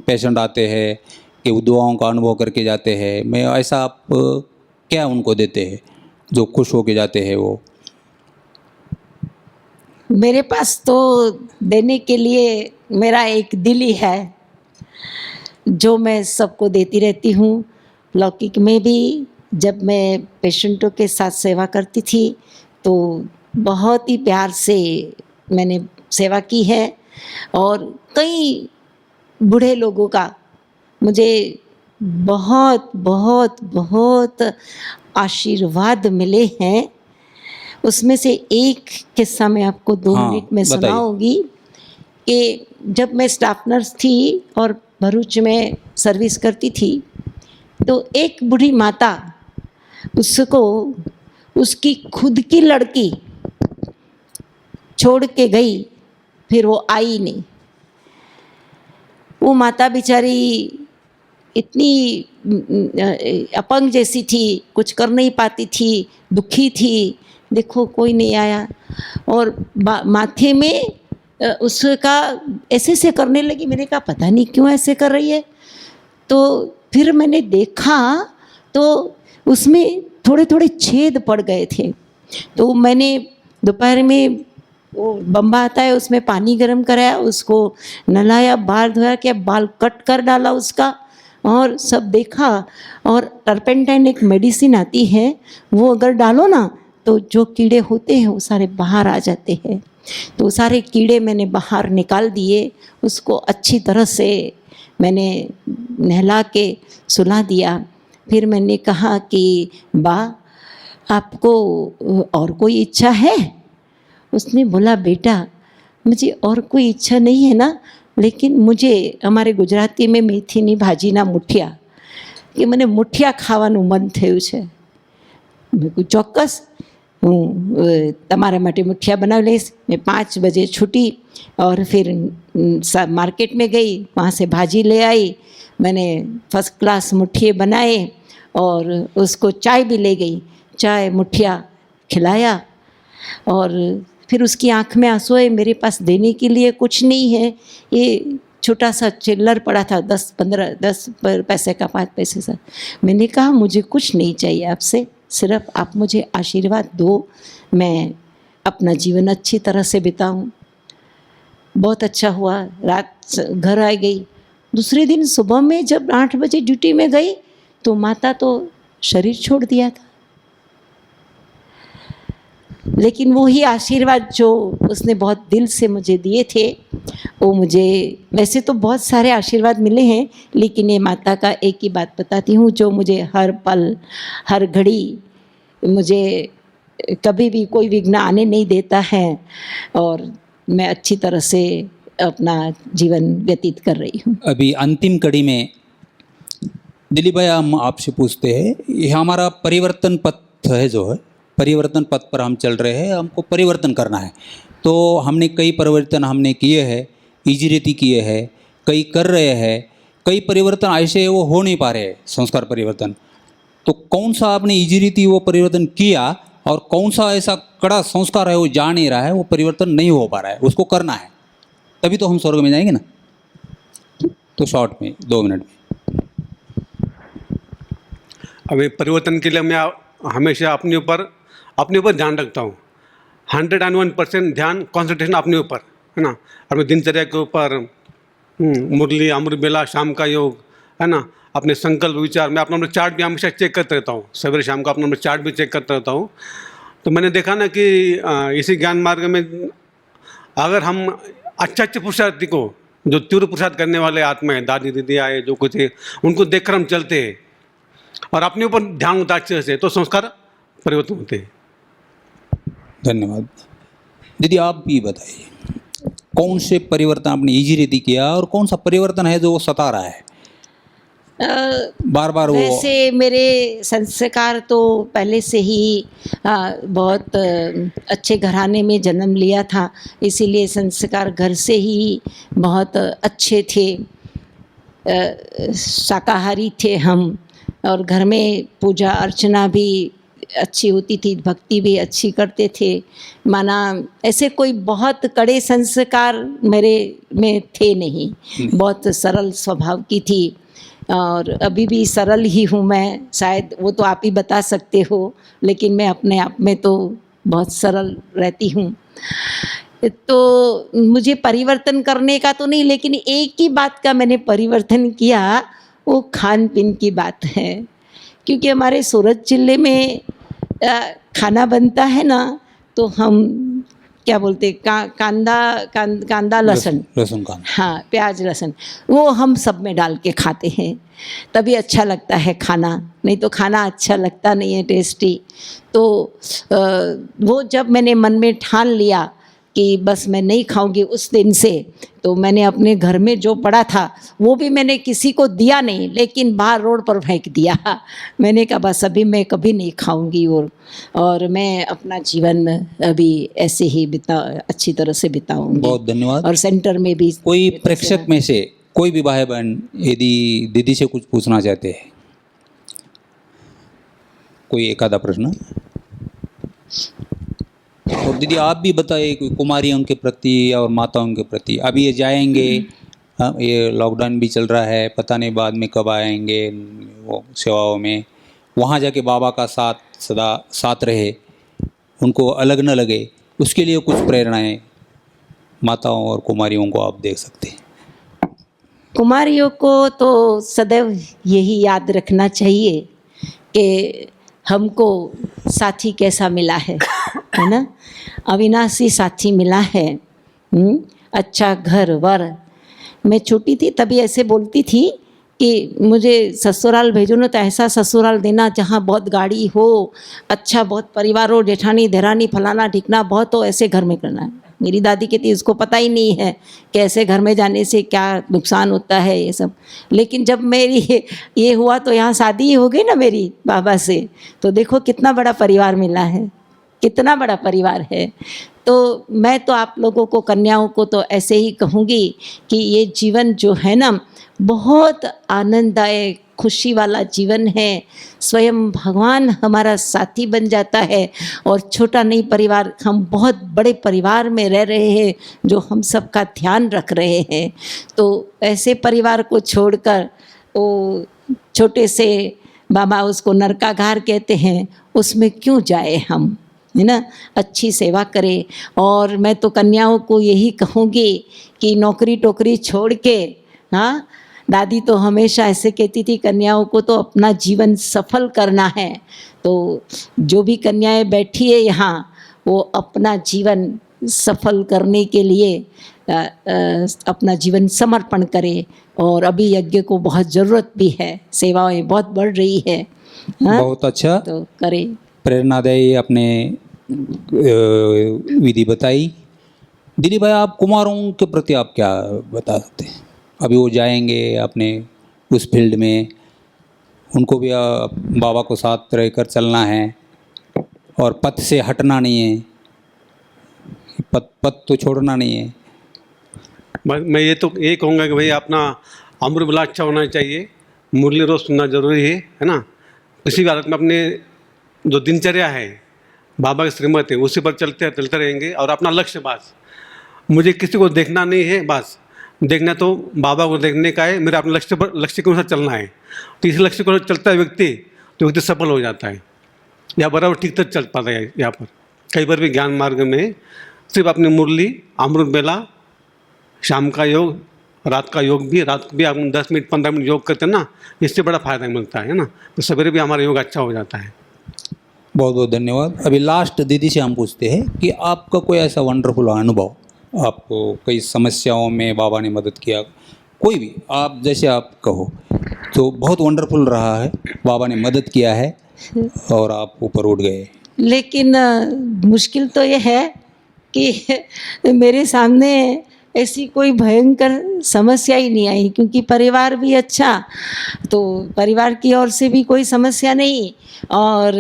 पेशेंट आते हैं कि वो दुआओं का अनुभव करके जाते हैं, मैं ऐसा आप क्या उनको देते हैं जो खुश होके जाते हैं? वो मेरे पास तो देने के लिए मेरा एक दिल ही है, जो मैं सबको देती रहती हूँ। लौकिक में भी जब मैं पेशेंटों के साथ सेवा करती थी तो बहुत ही प्यार से मैंने सेवा की है, और कई बूढ़े लोगों का मुझे बहुत बहुत बहुत आशीर्वाद मिले हैं। उसमें से एक किस्सा मैं आपको 2 मिनट में बताइए। सुनाऊंगी कि जब मैं स्टाफ नर्स थी और भरूच में सर्विस करती थी, तो एक बूढ़ी माता, उसको उसकी खुद की लड़की छोड़ के गई, फिर वो आई नहीं। वो माता बेचारी इतनी अपंग जैसी थी, कुछ कर नहीं पाती थी, दुखी थी। देखो कोई नहीं आया, और माथे में उसका ऐसे ऐसे करने लगी। मैंने कहा पता नहीं क्यों ऐसे कर रही है। तो फिर मैंने देखा तो उसमें थोड़े थोड़े छेद पड़ गए थे। तो मैंने दोपहर में, वो बम्बा आता है उसमें पानी गर्म कराया, उसको नहलाया, बाल धोया, क्या बाल कट कर डाला उसका, और सब देखा। और टर्पेंटाइन एक मेडिसिन आती है, वो अगर डालो ना तो जो कीड़े होते हैं वो सारे बाहर आ जाते हैं। तो सारे कीड़े मैंने बाहर निकाल दिए। उसको अच्छी तरह से मैंने नहला के सुला दिया। फिर मैंने कहा कि बा, आपको और कोई इच्छा है? उसने बोला बेटा मुझे और कोई इच्छा नहीं है ना, लेकिन मुझे हमारे गुजराती में मेथीनी भाजीना मुठिया, કે મને મુઠિયા ખાવાનું મન થયું છે। મેં કહ્યું ચોક્કસ, હું તમારા માટે મુઠિયા બનાવી લઈશ। मैं 5 बजे छुटी और फिर मार्केट में गई, वहाँ से भाजी ले आई। मैंने फर्स्ट क्लास मुठिए बनाए और उसको चाय भी ले गई, चाय मुठिया खिलाया। और फिर उसकी आँख में आंसू है, मेरे पास देने के लिए कुछ नहीं है। ये छोटा सा चिल्लर पड़ा था, 10 पैसे का, 5 पैसे का। मैंने कहा मुझे कुछ नहीं चाहिए आपसे, सिर्फ आप मुझे आशीर्वाद दो, मैं अपना जीवन अच्छी तरह से बिताऊं। बहुत अच्छा हुआ, रात घर आ गई। दूसरे दिन सुबह में जब 8 बजे ड्यूटी में गई तो माता तो शरीर छोड़ दिया था, लेकिन वही आशीर्वाद जो उसने बहुत दिल से मुझे दिए थे, वो मुझे, वैसे तो बहुत सारे आशीर्वाद मिले हैं, लेकिन ये माता का एक ही बात बताती हूँ जो मुझे हर पल हर घड़ी मुझे कभी भी कोई विघ्न आने नहीं देता है और मैं अच्छी तरह से अपना जीवन व्यतीत कर रही हूँ। अभी अंतिम कड़ी में दिलीप भाई हम आपसे पूछते हैं, ये हमारा परिवर्तन पथ है जो है, परिवर्तन पथ पर हम चल रहे हैं, हमको परिवर्तन करना है। तो हमने कई परिवर्तन हमने किए हैं, इजी रीति किए हैं, कई कर रहे हैं, कई परिवर्तन ऐसे वो हो नहीं पा रहे संस्कार परिवर्तन। तो कौन सा आपने इजी रीति वो परिवर्तन किया और कौन सा ऐसा कड़ा संस्कार है वो जा नहीं रहा है, वो परिवर्तन नहीं हो पा रहा है, उसको करना है, तभी तो हम स्वर्ग में जाएंगे ना। तो शॉर्ट में 2 मिनट में। अभी परिवर्तन के लिए मैं हमेशा अपने ऊपर ध्यान रखता हूँ। 101% ध्यान, कॉन्सेंट्रेशन अपने ऊपर, है ना। अपने दिनचर्या के ऊपर, मुरली अमृत बेला, शाम का योग, है ना, अपने संकल्प विचार। मैं अपना चार्ट भी हमेशा चेक करते रहता हूँ, सवेरे शाम को अपना चार्ट भी चेक करता रहता हूँ। तो मैंने देखा ना कि इसी ज्ञान मार्ग में अगर हम अच्छे पुरुषार्थी को, जो तीव्र पुरुषार्थ करने वाले आत्माएं, दादी दीदी आए जो कुछ है, उनको देखकर हम चलते हैं और अपने ऊपर ध्यान उतारते से, तो संस्कार परिवर्तन होते हैं। धन्यवाद। दीदी आप भी बताइए, कौन से परिवर्तन आपने इजी रीति किया और कौन सा परिवर्तन है जो वो सता रहा है बार बार? वो वैसे मेरे संस्कार तो पहले से ही बहुत अच्छे घराने में जन्म लिया था, इसीलिए संस्कार घर से ही बहुत अच्छे थे। शाकाहारी थे हम और घर में पूजा अर्चना भी अच्छी होती थी, भक्ति भी अच्छी करते थे। माना ऐसे कोई बहुत कड़े संस्कार मेरे में थे नहीं, बहुत सरल स्वभाव की थी और अभी भी सरल ही हूँ मैं। शायद वो तो आप ही बता सकते हो, लेकिन मैं अपने आप में तो बहुत सरल रहती हूँ। तो मुझे परिवर्तन करने का तो नहीं, लेकिन एक ही बात का मैंने परिवर्तन किया, वो खान पीन की बात है। क्योंकि हमारे सूरत जिले में खाना बनता है ना, तो हम क्या बोलते कांदा लहसुन, हाँ प्याज लहसुन, वो हम सब में डाल के खाते हैं, तभी अच्छा लगता है खाना, नहीं तो खाना अच्छा लगता नहीं है टेस्टी। तो वो जब मैंने मन में ठान लिया कि बस मैं नहीं खाऊंगी उस दिन से, तो मैंने अपने घर में जो पड़ा था वो भी मैंने किसी को दिया नहीं, लेकिन बाहर रोड पर फेंक दिया। मैंने कहा बस अभी मैं कभी नहीं खाऊंगी और मैं अपना जीवन अभी ऐसे ही अच्छी तरह से बिताऊंगी। बहुत धन्यवाद। और सेंटर में भी कोई प्रेक्षक में से कोई भी भाई बहन यदि दीदी से कुछ पूछना चाहते हैं, कोई एक आधा प्रश्न? और दीदी आप भी बताइए कुमारियों के प्रति और माताओं के प्रति। अभी ये जाएंगे, ये लॉकडाउन भी चल रहा है, पता नहीं बाद में कब आएंगे वो सेवाओं में, वहाँ जाके बाबा का साथ सदा साथ रहे, उनको अलग न लगे, उसके लिए कुछ प्रेरणाएं माताओं और कुमारियों को आप देख सकते हैं। कुमारियों को तो सदैव यही याद रखना चाहिए कि हमको साथी कैसा मिला है ना, अविनाशी साथी मिला है, अच्छा घर वर। मैं छोटी थी तभी ऐसे बोलती थी कि मुझे ससुराल भेजो ना, तो ऐसा ससुराल देना जहाँ बहुत गाड़ी हो, अच्छा बहुत परिवार हो, जेठानी देरानी फलाना ठिकना बहुत हो, ऐसे घर में करना है। मेरी दादी कहती उसको पता ही नहीं है कि ऐसे घर में जाने से क्या नुकसान होता है ये सब। लेकिन जब मेरी ये हुआ तो यहाँ शादी हो गई ना मेरी बाबा से, तो देखो कितना बड़ा परिवार मिला है, कितना बड़ा परिवार है। तो मैं तो आप लोगों को, कन्याओं को तो ऐसे ही कहूँगी कि ये जीवन जो है ना, बहुत आनंददायक खुशी वाला जीवन है। स्वयं भगवान हमारा साथी बन जाता है और छोटा नहीं परिवार, हम बहुत बड़े परिवार में रह रहे हैं जो हम सबका ध्यान रख रहे हैं। तो ऐसे परिवार को छोड़कर वो छोटे से बाबा, उसको नरकागार कहते हैं, उसमें क्यों जाए हम, है ना, अच्छी सेवा करे। और मैं तो कन्याओं को यही कहूँगी कि नौकरी टोकरी छोड़ के, हाँ, दादी तो हमेशा ऐसे कहती थी कन्याओं को तो अपना जीवन सफल करना है। तो जो भी कन्याएं बैठी है यहाँ, वो अपना जीवन सफल करने के लिए अपना जीवन समर्पण करे। और अभी यज्ञ को बहुत ज़रूरत भी है, सेवाएं बहुत बढ़ रही है, हाँ? बहुत अच्छा, तो करें। प्रेरणादायी अपने विधि बताई। दिलीप भाई, आप कुमारों के प्रति आप क्या बता सकते हैं? अभी वो जाएंगे अपने उस फील्ड में, उनको भी बाबा को साथ रहकर चलना है और पथ से हटना नहीं है, पथ तो छोड़ना नहीं है। मैं ये तो ये कहूँगा कि भाई अपना अमृत बला अच्छा होना चाहिए, मुरली रोज सुनना जरूरी है ना। किसी भी हालत में अपने जो दिनचर्या है, बाबा की श्रीमत है, उसी पर चलते रहेंगे। और अपना लक्ष्य, बस मुझे किसी को देखना नहीं है, बस देखना तो बाबा को देखने का है। मेरा अपने लक्ष्य के अनुसार चलना है। तो इस लक्ष्य को चलता है व्यक्ति सफल हो जाता है, या बराबर ठीक तक चल पाता है। यहाँ पर कई बार भी ज्ञान मार्ग में सिर्फ अपनी मुरली, अमृत बेला, शाम का योग, रात का योग भी, रात को भी आप 10 मिनट 15 मिनट योग करते हैं ना, इससे बड़ा फायदा मिलता है ना। तो सवेरे भी हमारा योग अच्छा हो जाता है। बहुत बहुत धन्यवाद। अभी लास्ट दीदी से हम पूछते हैं कि आपका कोई ऐसा वंडरफुल अनुभव, आपको कई समस्याओं में बाबा ने मदद किया, कोई भी आप जैसे आप कहो, तो बहुत वंडरफुल रहा है, बाबा ने मदद किया है और आप ऊपर उठ गए। लेकिन मुश्किल तो ये है कि मेरे सामने ऐसी कोई भयंकर समस्या ही नहीं आई, क्योंकि परिवार भी अच्छा, तो परिवार की ओर से भी कोई समस्या नहीं। और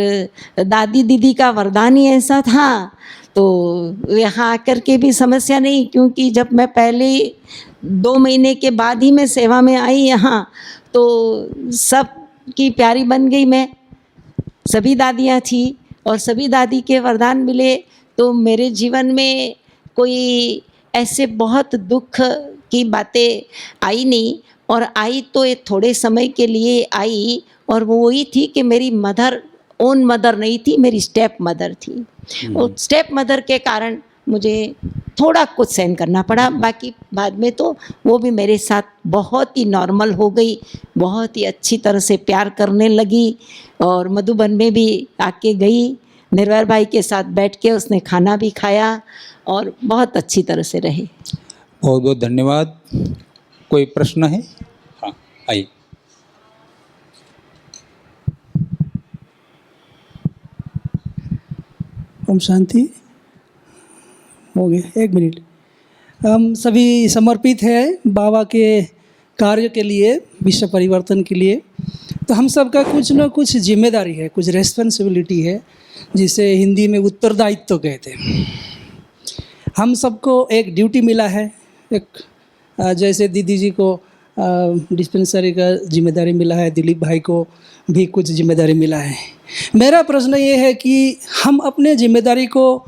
दादी दीदी का वरदान ही ऐसा था, तो यहाँ आकर के भी समस्या नहीं। क्योंकि जब मैं पहले 2 महीने के बाद ही मैं सेवा में आई यहाँ, तो सब की प्यारी बन गई मैं। सभी दादियाँ थी और सभी दादी के वरदान मिले। तो मेरे जीवन में कोई ऐसे बहुत दुख की बातें आई नहीं, और आई तो ये थोड़े समय के लिए आई, और वो वही थी कि मेरी मदर ओन मदर नहीं थी, मेरी स्टेप मदर थी। और स्टेप मदर के कारण मुझे थोड़ा कुछ सहन करना पड़ा। बाकी बाद में तो वो भी मेरे साथ बहुत ही नॉर्मल हो गई, बहुत ही अच्छी तरह से प्यार करने लगी। और मधुबन में भी आके गई, निर्भय भाई के साथ बैठ के उसने खाना भी खाया और बहुत अच्छी तरह से रहे। बहुत बहुत धन्यवाद। कोई प्रश्न है? हाँ, आइए। ओम शांति। हो गया, 1 मिनट। हम सभी समर्पित हैं बाबा के कार्य के लिए, विश्व परिवर्तन के लिए। तो हम सब का कुछ न कुछ जिम्मेदारी है, कुछ रेस्पॉन्सिबिलिटी है, जिसे हिंदी में उत्तरदायित्व कहते हैं। हम सबको एक ड्यूटी मिला है, एक जैसे दीदी जी को डिस्पेंसरी का जिम्मेदारी मिला है, दिलीप भाई को भी कुछ जिम्मेदारी मिला है। मेरा प्रश्न ये है कि हम अपने जिम्मेदारी को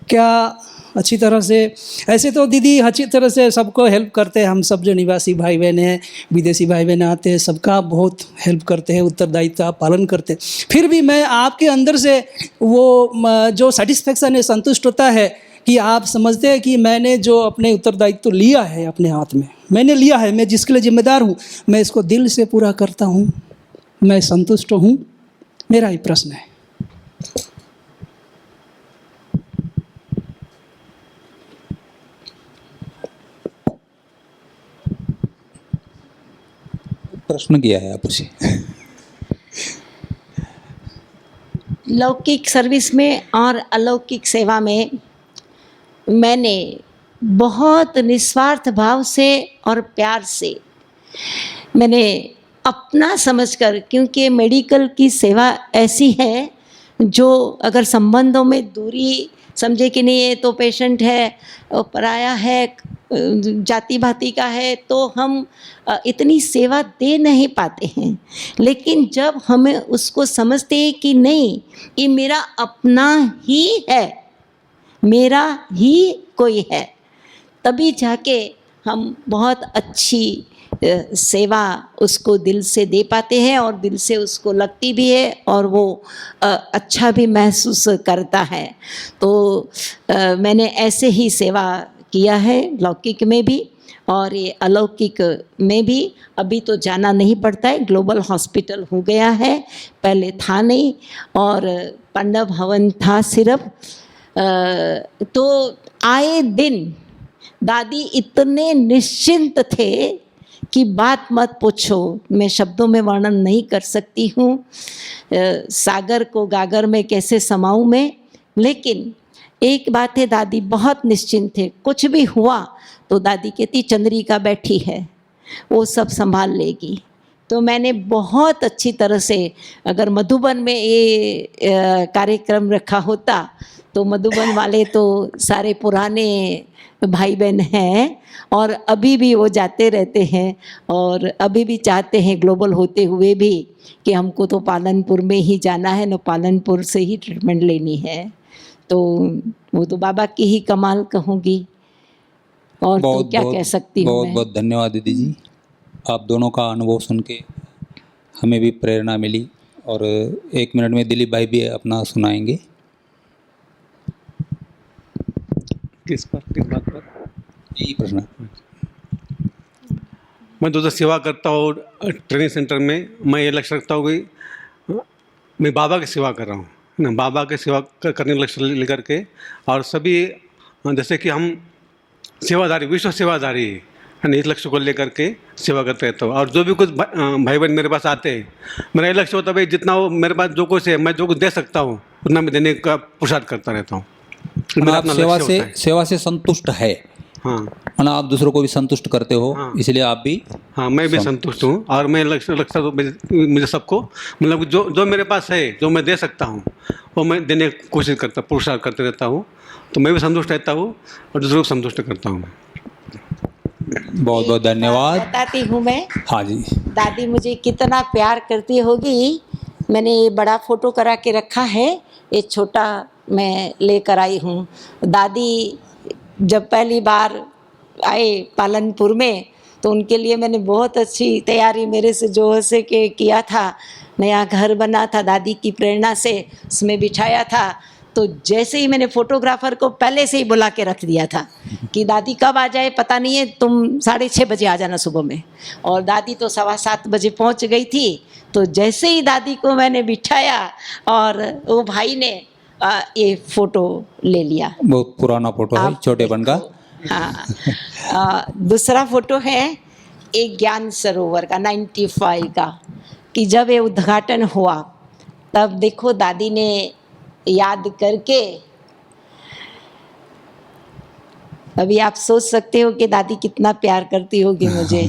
क्या अच्छी तरह से, ऐसे तो दीदी अच्छी तरह से सबको हेल्प करते हैं, हम सब जो निवासी भाई बहन हैं, विदेशी भाई बहन आते हैं, सबका बहुत हेल्प करते हैं, उत्तरदायित्व का पालन करते हैं। फिर भी मैं आपके अंदर से वो जो सेटिस्फेक्शन है, संतुष्ट होता है कि आप समझते हैं कि मैंने जो अपने उत्तरदायित्व लिया है अपने हाथ में, मैंने लिया है, मैं जिसके लिए जिम्मेदार हूँ, मैं इसको दिल से पूरा करता हूँ, मैं संतुष्ट हूँ। मेरा ही प्रश्न है। प्रश्न किया है आप उसे। लौकिक सर्विस में और अलौकिक सेवा में मैंने बहुत निस्वार्थ भाव से और प्यार से मैंने अपना समझकर, क्योंकि मेडिकल की सेवा ऐसी है जो अगर संबंधों में दूरी समझे कि नहीं, ये तो पेशेंट है, पराया है, जाति भांति का है, तो हम इतनी सेवा दे नहीं पाते हैं। लेकिन जब हमें उसको समझते हैं कि नहीं, ये मेरा अपना ही है, मेरा ही कोई है, तभी जाके हम बहुत अच्छी सेवा उसको दिल से दे पाते हैं और दिल से उसको लगती भी है और वो अच्छा भी महसूस करता है। तो मैंने ऐसे ही सेवा किया है लौकिक में भी और ये अलौकिक में भी। अभी तो जाना नहीं पड़ता है, ग्लोबल हॉस्पिटल हो गया है, पहले था नहीं और पांडव भवन था सिर्फ। तो आए दिन दादी इतने निश्चिंत थे कि बात मत पूछो, मैं शब्दों में वर्णन नहीं कर सकती हूँ। सागर को गागर में कैसे समाऊँ मैं। लेकिन एक बात है, दादी बहुत निश्चिंत थे। कुछ भी हुआ तो दादी कहती चंद्रिका बैठी है, वो सब संभाल लेगी। तो मैंने बहुत अच्छी तरह से, अगर मधुबन में ये कार्यक्रम रखा होता तो मधुबन वाले तो सारे पुराने भाई बहन हैं और अभी भी वो जाते रहते हैं और अभी भी चाहते हैं ग्लोबल होते हुए भी कि हमको तो पालनपुर में ही जाना है, न पालनपुर से ही ट्रीटमेंट लेनी है। तो वो तो बाबा की ही कमाल कहूँगी और तो क्या कह सकती हूँ। बहुत बहुत धन्यवाद दीदी जी, आप दोनों का अनुभव सुन के हमें भी प्रेरणा मिली। और 1 मिनट में दिलीप भाई भी अपना सुनाएंगे। किस बात पर? यही प्रश्न। मैं तो सेवा करता हूँ ट्रेनिंग सेंटर में। मैं ये लक्ष्य रखता हूँ कि मैं बाबा की सेवा कर रहा हूँ ना, बाबा की सेवा करने का लक्ष्य लेकर के। और सभी जैसे कि हम सेवादारी, विश्व सेवादारी है ना, इस लक्ष्य को लेकर के सेवा करते रहता हूँ। और जो भी कुछ भाई बहन मेरे पास आते हैं, मेरा ये लक्ष्य होता है भाई जितना वो मेरे पास जो कुछ है, मैं जो कुछ दे सकता हूँ उतना मैं देने का पुरुषार्थ करता रहता हूँ। आप सेवा से संतुष्ट है। हाँ, ना आप दूसरों को भी संतुष्ट करते हो। हाँ, इसलिए आप भी। हाँ, मैं भी संतुष्ट हूँ। और मैं लक्ष्य तो मुझे सबको, मतलब जो मेरे पास है, जो मैं दे सकता हूँ वो मैं देने की कोशिश करता, पुरुषार्थ करते रहता हूँ। तो मैं भी संतुष्ट रहता हूँ और दूसरों को संतुष्ट करता हूँ। बहुत बहुत धन्यवाद। बताती हूँ मैं। हाँ जी। दादी मुझे कितना प्यार करती होगी। मैंने ये बड़ा फोटो करा के रखा है, ये छोटा मैं लेकर आई हूँ। दादी जब पहली बार आए पालनपुर में तो उनके लिए मैंने बहुत अच्छी तैयारी मेरे से जो हो सके किया था। नया घर बना था, दादी की प्रेरणा से उसमें बिठाया था। तो जैसे ही मैंने फोटोग्राफर को पहले से ही बुला के रख दिया था कि दादी कब आ जाए पता नहीं है, तुम 6:30 बजे आ जाना सुबह में। और दादी तो 7:15 बजे पहुंच गई थी। तो जैसे ही दादी को मैंने बिठाया और वो भाई ने ये फ़ोटो ले लिया। बहुत पुराना फोटो है, छोटेपन का। हाँ। दूसरा फोटो है एक ज्ञान सरोवर का 95 का, कि जब ये उद्घाटन हुआ तब देखो दादी ने याद करके, अभी आप सोच सकते हो कि दादी कितना प्यार करती होगी मुझे।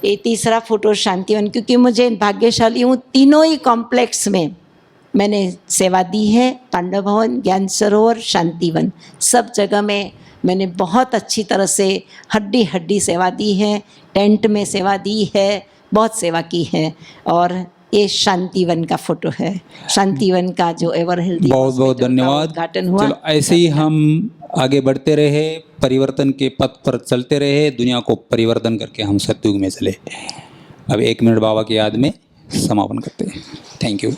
ये तीसरा फोटो शांतिवन, क्योंकि मुझे भाग्यशाली हूँ, तीनों ही कॉम्प्लेक्स में मैंने सेवा दी है। पांडव भवन, ज्ञान सरोवर, शांतिवन, सब जगह में मैंने बहुत अच्छी तरह से हड्डी हड्डी सेवा दी है। टेंट में सेवा दी है, बहुत सेवा की है। और ये शांतिवन का फोटो है, शांतिवन का जो एवर हेल्दी बहुत बहुत धन्यवाद। उद्घाटन हुआ। चलो ऐसे ही हम आगे बढ़ते रहे, परिवर्तन के पथ पर चलते रहे, दुनिया को परिवर्तन करके हम सतयुग में चले। अब 1 मिनट बाबा की याद में समापन करते हैं। Thank you.